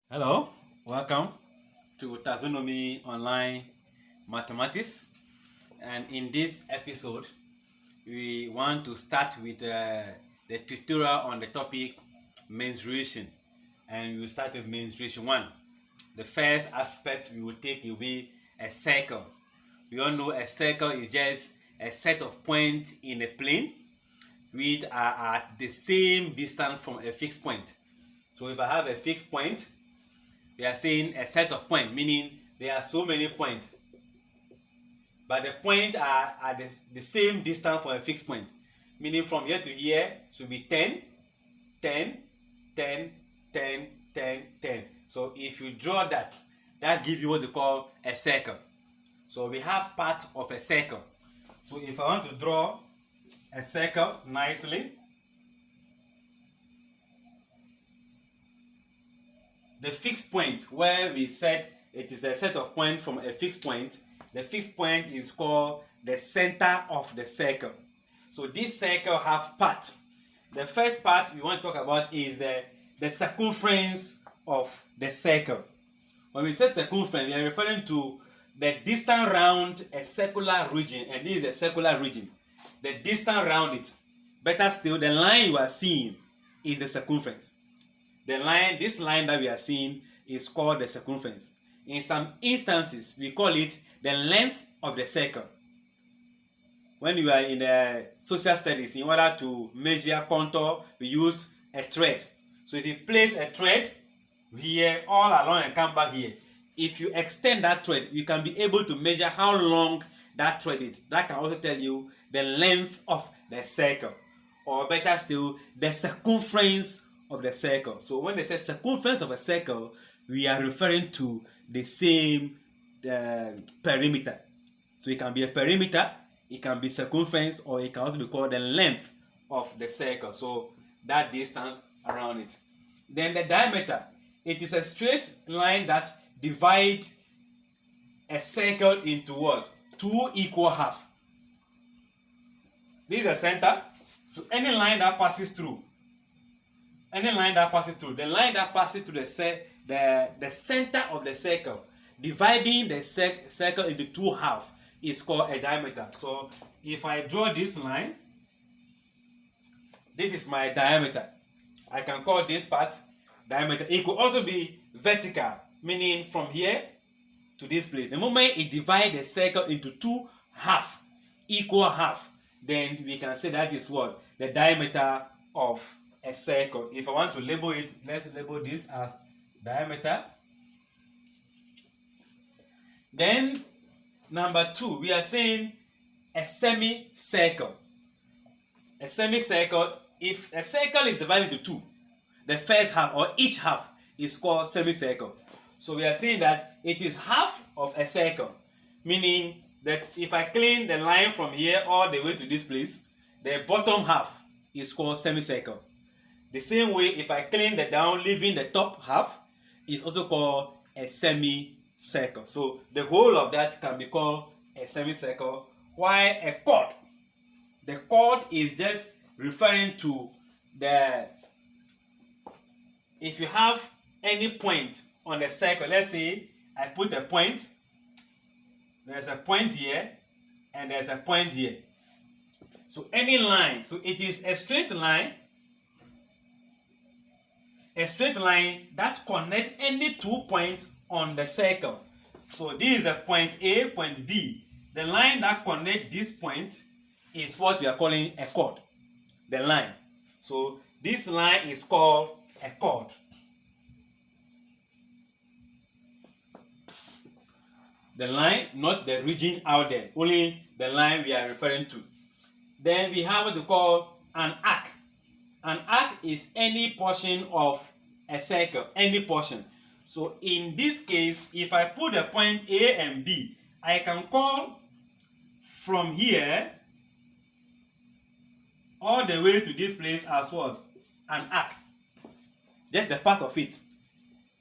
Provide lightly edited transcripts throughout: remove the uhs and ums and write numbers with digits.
Hello, welcome to Taxonomy Online Mathematics. And in this episode, we want to start with the tutorial on the topic mensuration. And we will start with mensuration 1. The first aspect we will take will be a circle. We all know a circle is just a set of points in a plane which are at the same distance from a fixed point. So if I have a fixed point, we are saying a set of points, meaning there are so many points, but the points are at the same distance from a fixed point, meaning from here to here should be 10, 10, 10, 10, 10, 10. So if you draw that gives you what they call a circle. So we have part of a circle. So if I want to draw a circle nicely, the fixed point where we said it is a set of points from a fixed point, the fixed point is called the center of the circle. So this circle have parts. The first part we want to talk about is the circumference of the circle. When we say circumference, we are referring to the distance around a circular region, and this is a circular region. The distance around it. Better still, the line you are seeing is the circumference. This line that we are seeing is called the circumference. In some instances, we call it the length of the circle. When you are in social studies, in order to measure contour, we use a thread. So if you place a thread here all along and come back here, if you extend that thread, you can be able to measure how long that thread is. That can also tell you the length of the circle, or better still, the circumference of the circle. So when they say circumference of a circle, we are referring to the same perimeter. So it can be a perimeter, it can be circumference, or it can also be called the length of the circle. So that distance around it. Then the diameter, it is a straight line that divides a circle into what? Two equal halves. This is the center. So any line that passes through, the line that passes through the center of the circle, dividing the circle into two halves, is called a diameter. So if I draw this line, this is my diameter. I can call this part diameter. It could also be vertical, meaning from here to this place. The moment it divides the circle into two halves, equal half, then we can say that is what? The diameter of a circle. If I want to label it, let's label this as diameter. Then number 2, we are saying a semicircle. A semicircle, if a circle is divided into two, the first half or each half is called semicircle. So we are saying that it is half of a circle, meaning that if I clean the line from here all the way to this place, the bottom half is called semicircle. The same way, if I clean the down, leaving the top half, is also called a semicircle. So the whole of that can be called a semicircle. While a chord, the chord is just referring to if you have any point on the circle. Let's say I put a point, there's a point here, and there's a point here. So any line, so it is a straight line that connects any 2 points on the circle. So this is a point A, point B. The line that connects this point is what we are calling a chord. The line. So this line is called a chord. The line, not the region out there, only the line we are referring to. Then we have what we call an arc. An arc is any portion of a circle, any portion. So in this case, if I put a point A and B, I can call from here all the way to this place as what? An arc. Just the part of it.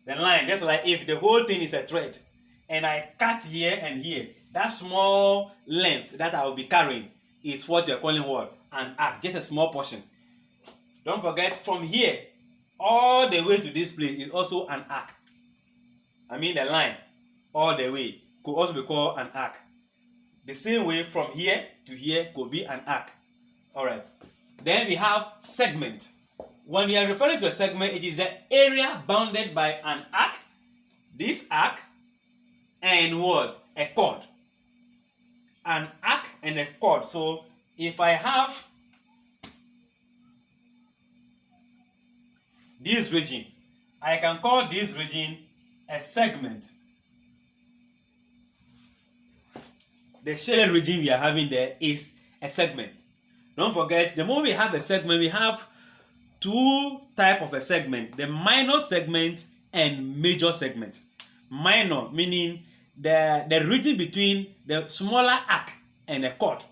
The line, just like if the whole thing is a thread, and I cut here and here, that small length that I will be carrying is what you're calling what? An arc, just a small portion. Don't forget, from here all the way to this place is also an arc. I mean a line all the way, could also be called an arc. The same way from here to here could be an arc. Alright. Then we have segment. When we are referring to a segment, it is the area bounded by an arc, this arc, and what? A chord. An arc and a chord. So if I have this region, I can call this region a segment. The shaded region we are having there is a segment. Don't forget, the moment we have a segment, we have two types of a segment: the minor segment and major segment. Minor meaning the region between the smaller arc and a chord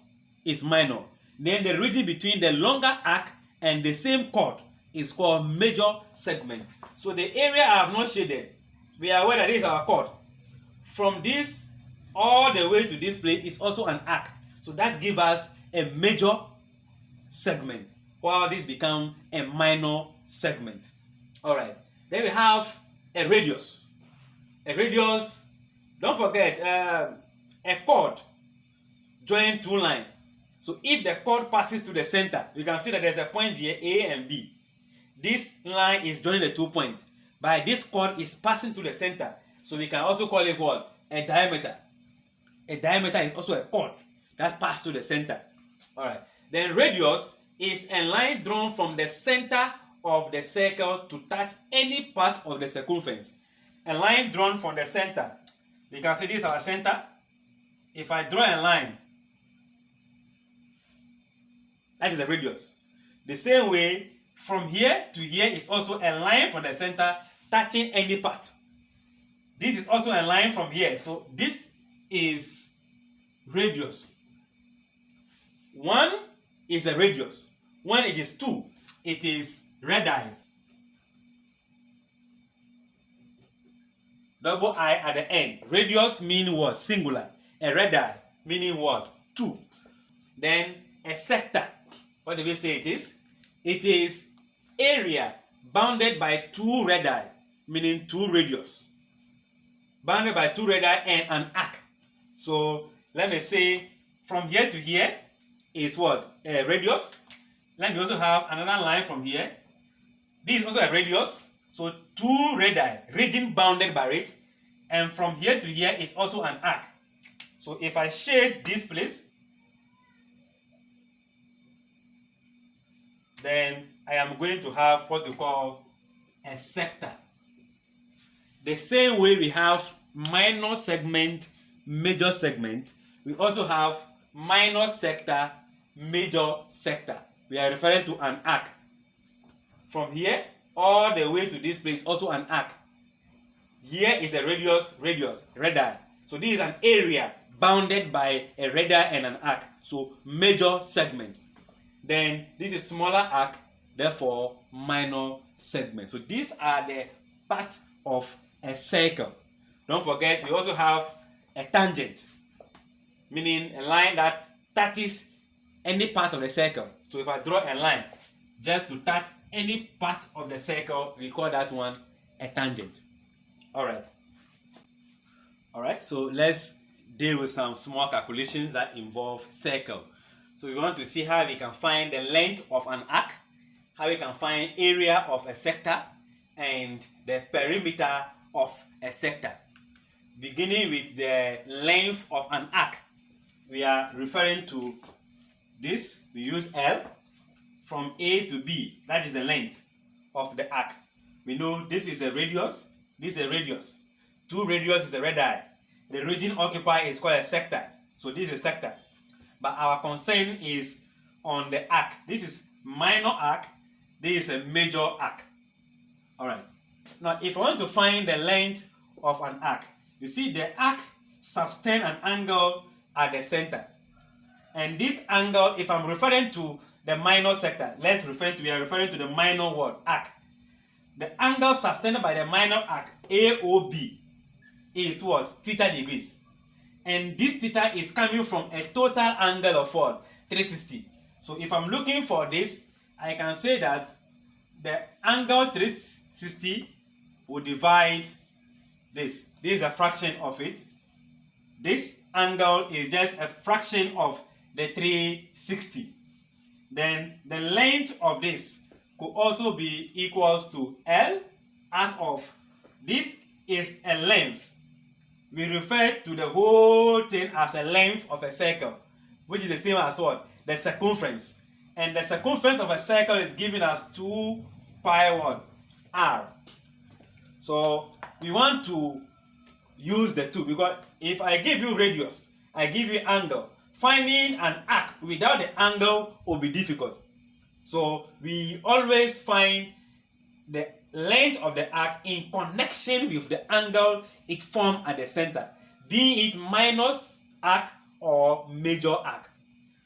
is minor. Then the region between the longer arc and the same chord is called major segment. So the area I have not shaded, we are aware that this is our chord. From this all the way to this place is also an arc. So that gives us a major segment, while this becomes a minor segment. Alright, then we have a radius. A radius, don't forget, a chord join two lines. So if the chord passes to the center, you can see that there's a point here, A and B. This line is joining the 2 points. But this chord is passing to the center. So we can also call it what? A diameter. A diameter is also a chord that passes to the center. Alright. Then radius is a line drawn from the center of the circle to touch any part of the circumference. A line drawn from the center. You can see this is our center. If I draw a line, that is the radius. The same way, from here to here is also a line from the center touching any part. This is also a line from here. So this is radius. 1 is a radius. When it is 2, it is radii. Double I at the end. Radius meaning what? Singular. A radii meaning what? 2. Then a sector. What do we say it is? It is area bounded by 2 radii, meaning 2 radius. Bounded by 2 radii and an arc. So let me say from here to here is what? A radius. Let me also have another line from here. This is also a radius. So 2 radii, region bounded by it. And from here to here is also an arc. So if I shade this place, then I am going to have what we call a sector. The same way we have minor segment, major segment, we also have minor sector, major sector. We are referring to an arc. From here all the way to this place, also an arc. Here is a radius, radii. So this is an area bounded by a radii and an arc. So major segment. Then this is smaller arc, therefore minor segment. So these are the parts of a circle. Don't forget, we also have a tangent, meaning a line that touches any part of the circle. So if I draw a line just to touch any part of the circle, we call that one a tangent. Alright. Alright, so let's deal with some small calculations that involve circle. So we want to see how we can find the length of an arc, how we can find area of a sector, and the perimeter of a sector. Beginning with the length of an arc, we are referring to this. We use L from A to B. That is the length of the arc. We know this is a radius, this is a radius. 2 radius is a radii. The region occupied is called a sector. So this is a sector. But our concern is on the arc. This is minor arc. This is a major arc. Alright. Now, if I want to find the length of an arc, you see the arc subtends an angle at the center. And this angle, if I'm referring to the minor sector, we are referring to the minor what? Arc. The angle subtended by the minor arc, AOB, is what? Theta degrees. And this theta is coming from a total angle of what? 360. So if I'm looking for this, I can say that the angle 360 will divide This is a fraction of it. This angle is just a fraction of the 360. Then the length of this could also be equals to L out of this is a length. We refer to the whole thing as a length of a circle, which is the same as what? The circumference. And the circumference of a circle is given as 2 pi what? R. So we want to use the 2 because if I give you radius, I give you angle. Finding an arc without the angle will be difficult. So we always find the length of the arc in connection with the angle it forms at the center, be it minus arc or major arc.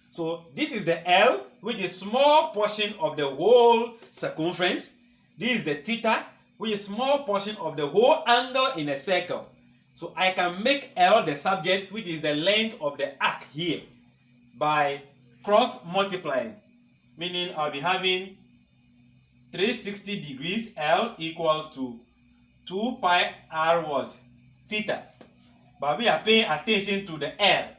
So this is the L, which is small portion of the whole circumference. This is the theta, which is small portion of the whole angle in a circle. So I can make L the subject, which is the length of the arc here, by cross multiplying, meaning I'll be having 360 degrees L equals to 2 pi R what? Theta. But we are paying attention to the L.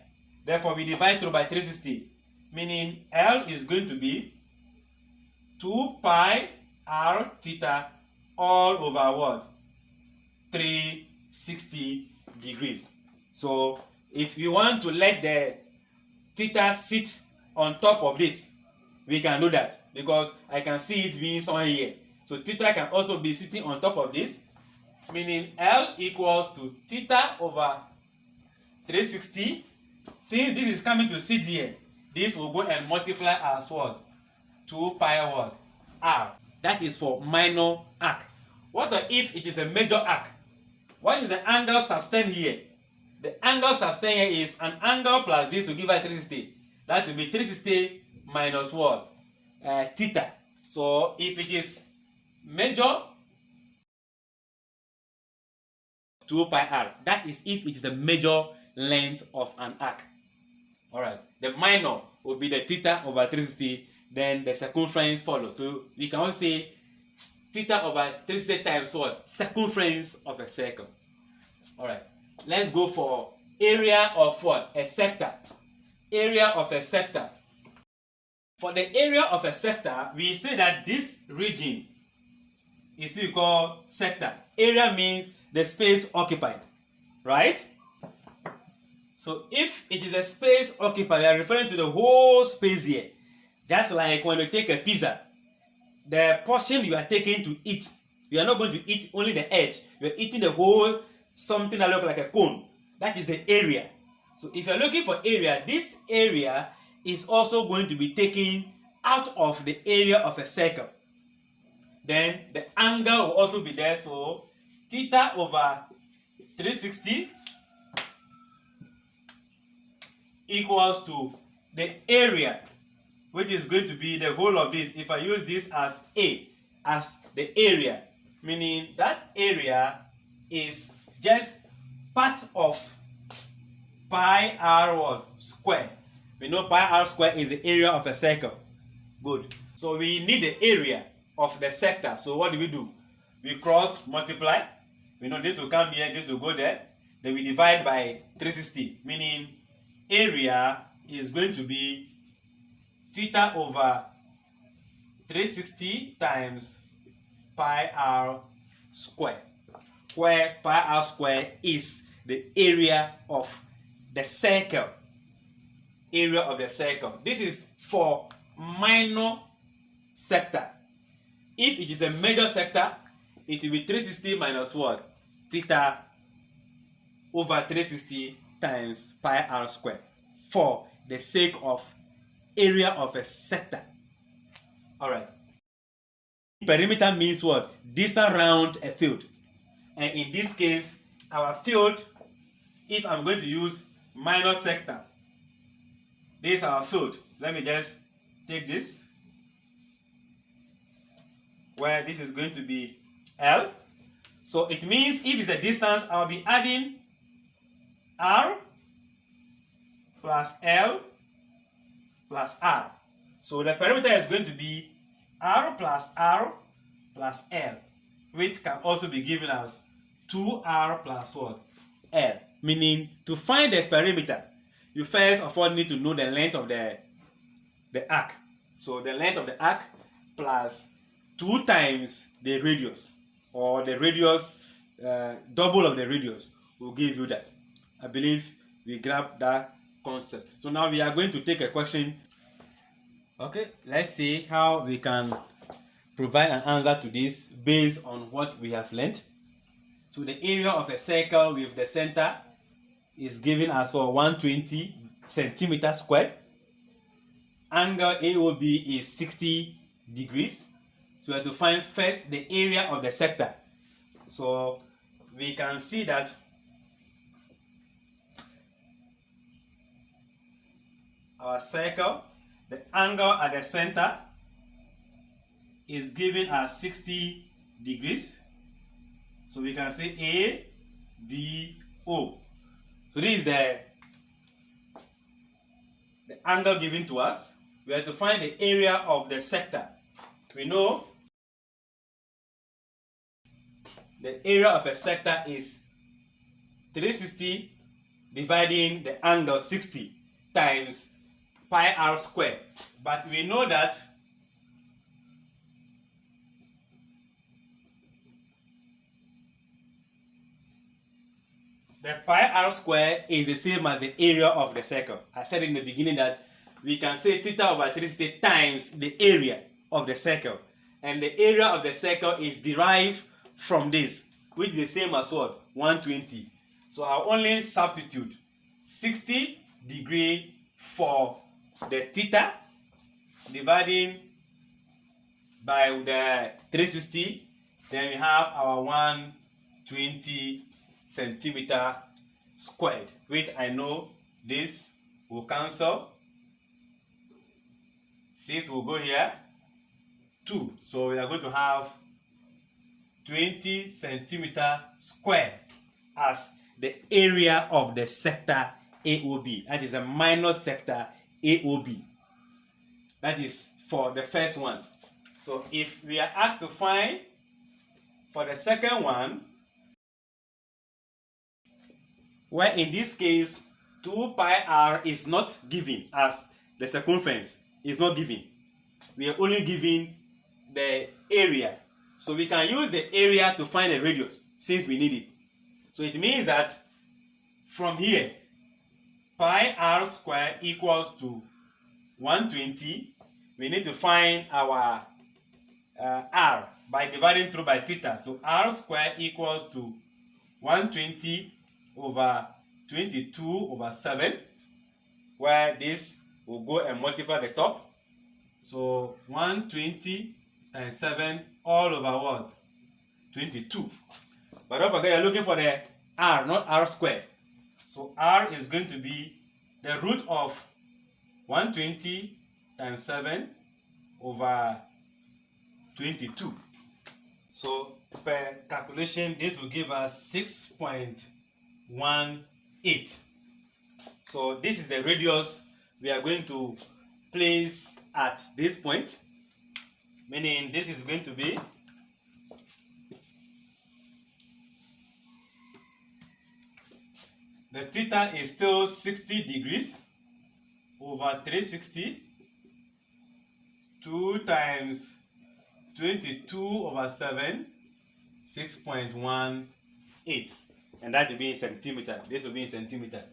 Therefore, we divide through by 360, meaning L is going to be 2 pi R theta all over what? 360 degrees. So if you want to let the theta sit on top of this, we can do that because I can see it being somewhere here. So theta can also be sitting on top of this, meaning L equals to theta over 360. Since this is coming to sit here, this will go and multiply as what? 2 pi what? R. That is for minor arc. What if it is a major arc? What is the angle subtend here? The angle subtend here is an angle plus this will give us 360. That will be 360 minus what? Theta. So if it is major, 2 pi r. That is if it is the major length of an arc. Alright. The minor will be the theta over 360. Then the circumference follows. So we can also say theta over 360 times what? Circumference of a circle. Alright. Let's go for area of what? A sector. Area of a sector. For the area of a sector, we say that this region is what we call sector. Area means the space occupied, right? So if it is a space occupied, we are referring to the whole space here. Just like when you take a pizza, the portion you are taking to eat, you are not going to eat only the edge. You are eating the whole something that looks like a cone. That is the area. So if you are looking for area, this area is also going to be taken out of the area of a circle. Then the angle will also be there. So theta over 360 equals to the area, which is going to be the whole of this. If I use this as A, as the area, meaning that area is just part of pi r what? Square. We know pi r square is the area of a circle. Good. So we need the area of the sector. So what do? We cross multiply. We know this will come here, this will go there. Then we divide by 360, meaning area is going to be theta over 360 times pi r square, where pi r square is the area of the circle. Area of the circle. This is for minor sector. If it is a major sector, it will be 360 minus what? Theta over 360 times pi r square for the sake of area of a sector. Alright. Perimeter means what? Distance around a field. And in this case, our field, if I'm going to use minor sector, this is our field. Let me just take this, where this is going to be L. So it means if it's a distance, I'll be adding R plus L plus R. So the perimeter is going to be R plus L, which can also be given as 2r plus what? L. Meaning, to find the perimeter, you first of all need to know the length of the arc. So the length of the arc plus 2 times the radius, or the radius, double of the radius will give you that. I believe we grabbed that concept. So now we are going to take a question. Okay, let's see how we can provide an answer to this based on what we have learned. So the area of a circle with the center is given as 120 centimeters squared. Angle AOB is 60 degrees. So we have to find first the area of the sector. So we can see that our circle, the angle at the center is given as 60 degrees. So we can say A, B, O. So this is the angle given to us. We have to find the area of the sector. We know the area of a sector is 360 dividing the angle 60 times pi r squared. But we know that the pi r squared is the same as the area of the circle. I said in the beginning that we can say theta over 360 times the area of the circle. And the area of the circle is derived from this, which is the same as what? 120. So I'll only substitute 60 degree for the theta, dividing by the 360. Then we have our 120 centimeter squared, which I know this will cancel. 6 will go here, 2. So we are going to have 20 centimeter squared as the area of the sector AOB. That is a minor sector AOB. That is for the first one. So if we are asked to find for the second one, where in this case 2 pi r is not given as the circumference is not given, we are only given the area. So we can use the area to find the radius since we need it. So it means that from here, pi r squared equals to 120. We need to find our r by dividing through by theta. So r squared equals to 120 over 22 over 7, where this will go and multiply the top. So 120 times 7 all over what? 22. But don't forget, you're looking for the r, not r squared. So r is going to be the root of 120 times 7 over 22. So per calculation, this will give us 6.18. So this is the radius we are going to place at this point, meaning this is going to be the theta is still 60 degrees over 360, 2 times 22 over 7, 6.18, and that will be in centimeter. This will be in centimeter.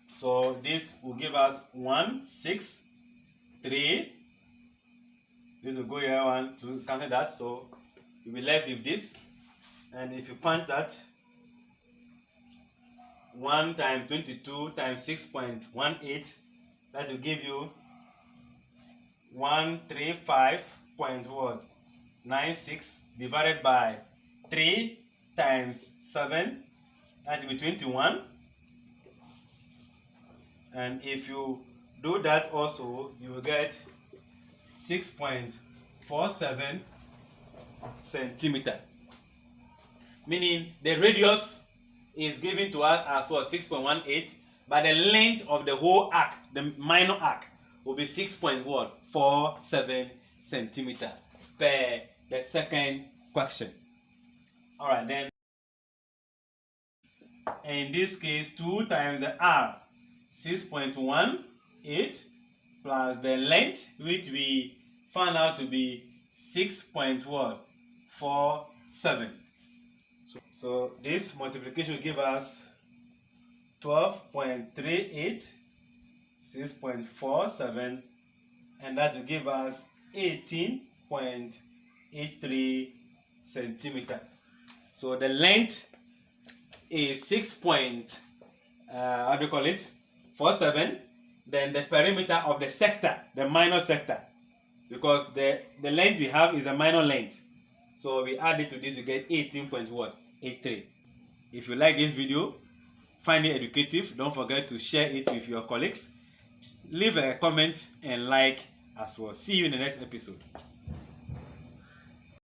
So this will give us 163. This will go here, 1 to cancel that. So you'll be left with this, and if you punch that, 1 times 22 times 6.18, that will give you 135.96 divided by 3 times 7, that will be 21. And if you do that also, you will get 6.47 centimeter. Meaning the radius is given to us as what? 6.18, but the length of the whole arc, the minor arc, will be 6.47 centimeter per the second question. Alright then. And in this case, 2 times the r, 6.18, plus the length, which we found out to be 6.47. So this multiplication will give us 12.38, 6.47, and that will give us 18.83 centimeter. So the length is 6.47. Then the perimeter of the sector, the minor sector, because the length we have is a minor length. So we add it to this, we get 18.83. If you like this video, find it educative, don't forget to share it with your colleagues. Leave a comment and like as well. See you in the next episode.